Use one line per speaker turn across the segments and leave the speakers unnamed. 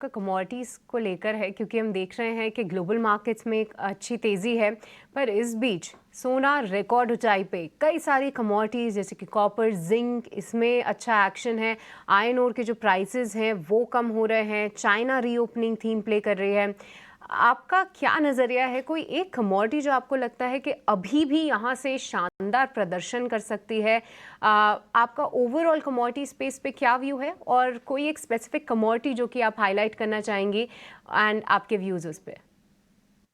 का कमोडिटीज़ को लेकर है क्योंकि हम देख रहे हैं कि ग्लोबल मार्केट्स में एक अच्छी तेज़ी है। पर इस बीच सोना रिकॉर्ड ऊंचाई पे, कई सारी कमोडिटीज़ जैसे कि कॉपर, जिंक, इसमें अच्छा एक्शन है। आयरन ओर के जो प्राइसेस हैं वो कम हो रहे हैं। चाइना रीओपनिंग थीम प्ले कर रही है। आपका क्या नज़रिया है, कोई एक कमोडिटी जो आपको लगता है कि अभी भी यहाँ से शानदार प्रदर्शन कर सकती है? आपका ओवरऑल कमोडिटी स्पेस पे क्या व्यू है, और कोई एक स्पेसिफिक कमोडिटी जो कि आप हाईलाइट करना चाहेंगी एंड आपके व्यूज़ उस पे?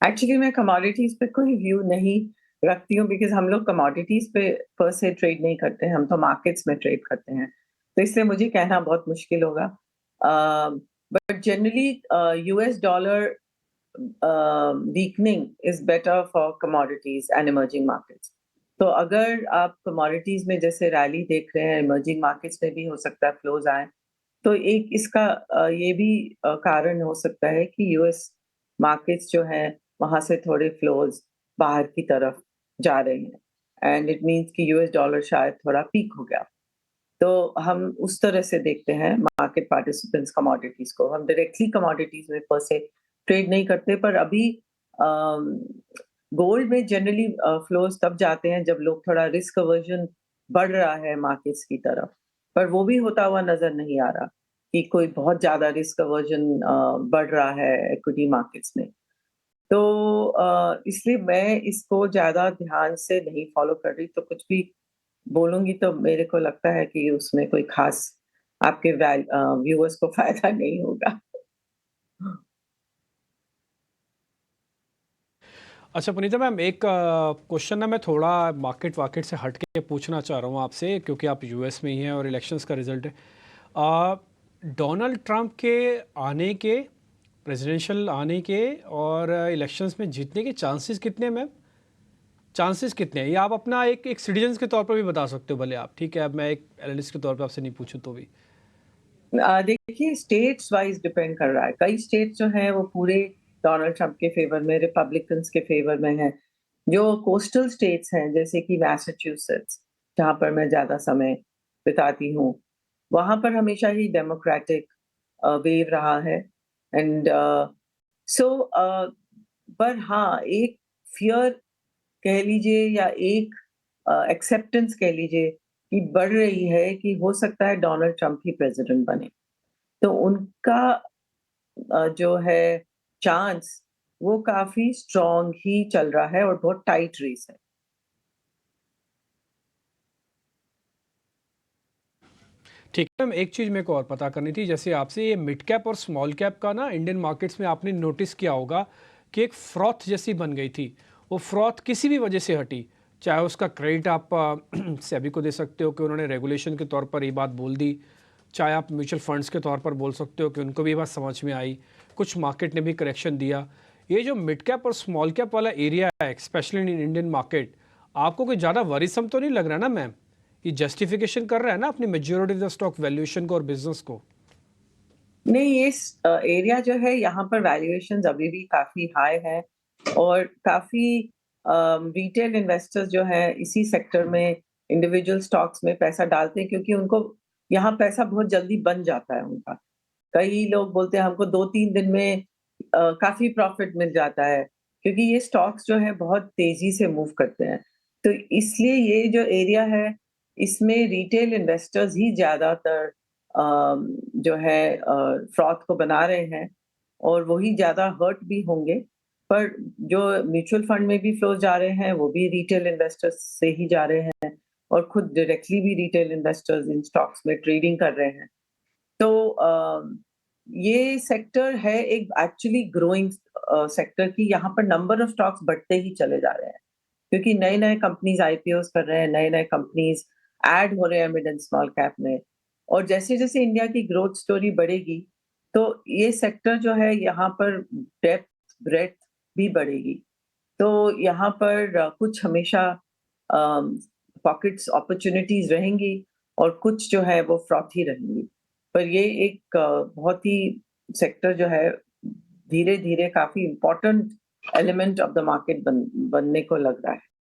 एक्चुअली मैं कमोडिटीज़ पे कोई व्यू नहीं रखती हूँ बिकॉज़ हम लोग कमोडिटीज़ पे पर से ट्रेड नहीं करते हैं, हम तो मार्केट्स में ट्रेड करते हैं। तो इसलिए मुझे कहना बहुत मुश्किल होगा। But generally US dollar weakening is better for commodities and emerging markets. तो अगर आप कमोडिटीज़ में जैसे रैली देख रहे हैं, इमर्जिंग मार्केट्स में भी हो सकता है फ्लोज़ आएँ। तो एक इसका ये भी कारण हो सकता है कि यूएस मार्केट्स जो हैं, वहाँ से थोड़े फ्लोज़ बाहर की तरफ जा रहे हैं एंड इट मीन्स कि यूएस डॉलर शायद थोड़ा पीक हो गया। तो हम उस तरह से देखते हैं मार्केट पार्टिसिपेंट्स कमोडिटीज़ को। हम डायरेक्टली कमोडिटीज़ में पर से ट्रेड नहीं करते, पर अभी अम, गोल्ड में जनरली फ्लोज़ तब जाते हैं जब लोग थोड़ा रिस्क अवर्जन बढ़ रहा है मार्केट्स की तरफ। पर वो भी होता हुआ नज़र नहीं आ रहा कि कोई बहुत ज़्यादा रिस्क अवर्जन बढ़ रहा है इक्विटी मार्केट्स में। तो इसलिए मैं इसको ज़्यादा ध्यान से नहीं फ़ॉलो कर रही, तो कुछ भी बोलूँगी तो मेरे को लगता है कि उसमें कोई ख़ास आपके व्यूअर्स को फ़ायदा नहीं होगा।
अच्छा पुनीता मैम, एक क्वेश्चन ना मैं थोड़ा मार्केट वार्केट से हट के पूछना चाह रहा हूँ आपसे, क्योंकि आप यूएस में ही हैं और इलेक्शंस का रिजल्ट है। डोनाल्ड ट्रंप के आने के, प्रेसिडेंशियल आने के और इलेक्शंस में जीतने के चांसेस कितने हैं मैम? चांसेस कितने हैं ये आप अपना एक सिटीजन के तौर पर भी बता सकते हो भले आप, ठीक है? अब मैं एक एनालिस्ट के तौर पर आपसे नहीं पूछूं तो भी।
देखिए स्टेट्स वाइज़ डिपेंड कर रहा है। कई स्टेट्स जो हैं वो पूरे डोनाल्ड ट्रम्प के फ़ेवर में, रिपब्लिकन्स के फ़ेवर में हैं। जो कोस्टल स्टेट्स हैं जैसे कि मैसाचुसेट्स, जहाँ पर मैं ज़्यादा समय बिताती हूँ, वहाँ पर हमेशा ही डेमोक्रेटिक वेव रहा है एंड सो पर हाँ, एक फ़ियर कह लीजिए या एक एक्सेप्टेंस कह लीजिए कि बढ़ रही है कि हो सकता है डोनाल्ड ट्रम्प ही प्रेज़िडेंट बने। तो उनका जो है चांस वो काफ़ी स्ट्रॉन्ग ही चल रहा है और बहुत टाइट रेस है।
ठीक है मैम, एक चीज़ मेरे को और पता करनी थी, जैसे आपसे ये मिड कैप और स्मॉल कैप का ना इंडियन मार्केट्स में आपने नोटिस किया होगा कि एक फ्रॉथ जैसी बन गई थी। वो फ्रॉथ किसी भी वजह से हटी, चाहे उसका क्रेडिट आप सेबी को दे सकते हो कि उन्होंने रेगुलेशन के तौर पर ये बात बोल दी, चाहे आप म्यूचुअल फंड्स के तौर पर बोल सकते हो कि उनको भी ये बात समझ में आई, कुछ मार्केट ने भी करेक्शन दिया। ये जो मिड कैप और स्मॉल कैप वाला एरिया है, स्पेशली इन इंडियन मार्केट, आपको कोई ज़्यादा वरीसम तो नहीं लग रहा ना मैम? ये जस्टिफिकेशन कर रहा है ना अपनी majority of the stock valuation को और बिजनेस को?
नहीं, ये एरिया जो है यहाँ पर वैल्यूएशंस अभी भी काफ़ी हाई हैं और काफ़ी रिटेल इन्वेस्टर्स जो हैं इसी सेक्टर में इंडिविजुअल स्टॉक्स में पैसा डालते हैं क्योंकि उनको यहाँ पैसा बहुत जल्दी बन जाता है उनका। कई लोग बोलते हैं हमको 2-3 दिन में काफ़ी प्रॉफ़िट मिल जाता है, क्योंकि ये स्टॉक्स जो हैं बहुत तेज़ी से मूव करते हैं। तो इसलिए ये जो एरिया है, इसमें रिटेल इन्वेस्टर्स ही ज़्यादातर जो है फ्रॉड को बना रहे हैं और वही ज़्यादा हर्ट भी होंगे। पर जो म्यूचुअल फंड में भी फ्लोज़ जा रहे हैं, वो भी रिटेल इन्वेस्टर्स से ही जा रहे हैं और खुद डायरेक्टली भी रिटेल इन्वेस्टर्स इन स्टॉक्स में ट्रेडिंग कर रहे हैं। तो ये सेक्टर है एक एक्चुअली ग्रोइंग सेक्टर की यहाँ पर नंबर ऑफ स्टॉक्स बढ़ते ही चले जा रहे हैं, क्योंकि नए-नए कंपनीज़ आईपीओज़ कर रहे हैं, नए-नए कंपनीज़ ऐड हो रहे हैं मिड एंड स्मॉल कैप में और जैसे-जैसे इंडिया की ग्रोथ स्टोरी बढ़ेगी, तो ये सेक्टर जो है यहाँ पर डेप्थ, ब्रेड्थ भी बढ़ेगी। तो यहाँ पर कुछ हमेशा अम, पॉकेट्स अपॉर्च्युनिटीज़ रहेंगी और कुछ जो है वो फ्रॉथी रहेंगी। पर ये एक बहुत ही सेक्टर जो है धीरे-धीरे काफ़ी important element of the market बनने को लग रहा है।